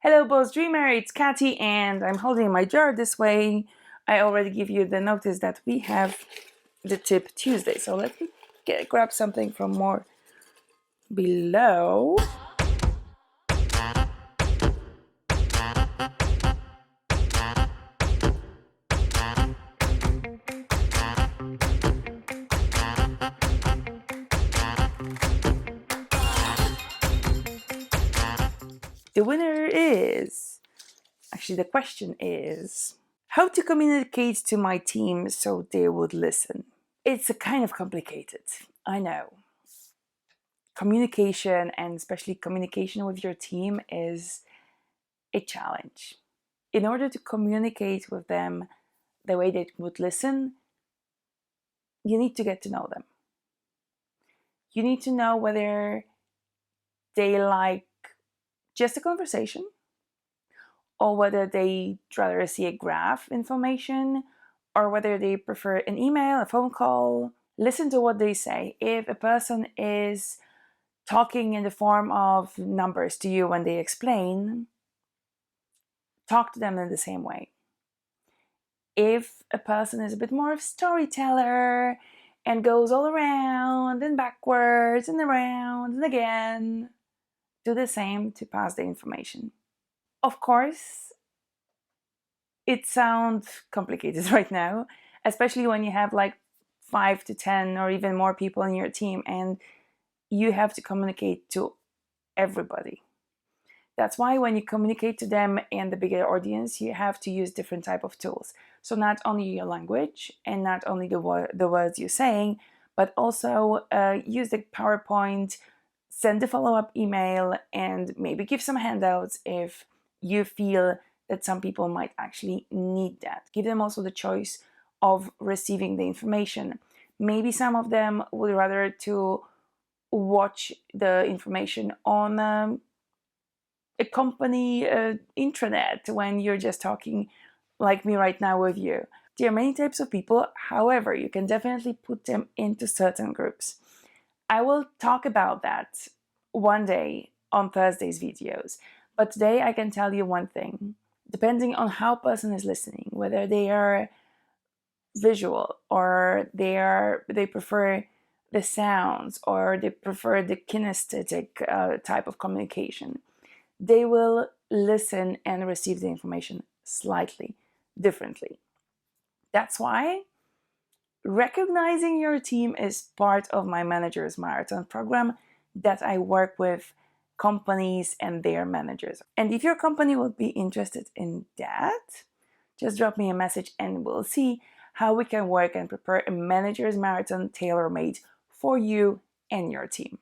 Hello, boss dreamer, it's Katy, and I'm holding my jar this way. I already give you the notice that we have the tip Tuesday, so let me grab something from more below. The winner is, actually, the question is how to communicate to my team so they would listen. It's a kind of complicated, I know. Communication, and especially communication with your team, is a challenge. In order to communicate with them the way they would listen, you need to get to know them. You need to know whether they like just a conversation or whether they'd rather see a graph information or whether they prefer an email, a phone call. Listen to what they say. If a person is talking in the form of numbers to you when they explain, talk to them in the same way. If a person is a bit more of a storyteller and goes all around and backwards and around and again, do the same to pass the information. Of course, it sounds complicated right now, especially when you have like 5 to 10 or even more people in your team and you have to communicate to everybody. That's why when you communicate to them and the bigger audience, you have to use different type of tools. So not only your language and not only the words you're saying, but also use the PowerPoint, send a follow-up email, and maybe give some handouts if you feel that some people might actually need that. Give them also the choice of receiving the information. Maybe some of them would rather to watch the information on a company intranet when you're just talking like me right now with you. There are many types of people, however, you can definitely put them into certain groups. I will talk about that one day on Thursday's videos, but today I can tell you one thing. Depending on how a person is listening, whether they are visual or they prefer the sounds or they prefer the kinesthetic type of communication, they will listen and receive the information slightly differently. That's why recognizing your team is part of my Manager's Marathon program that I work with companies and their managers. And if your company would be interested in that, just drop me a message and we'll see how we can work and prepare a Manager's Marathon tailor-made for you and your team.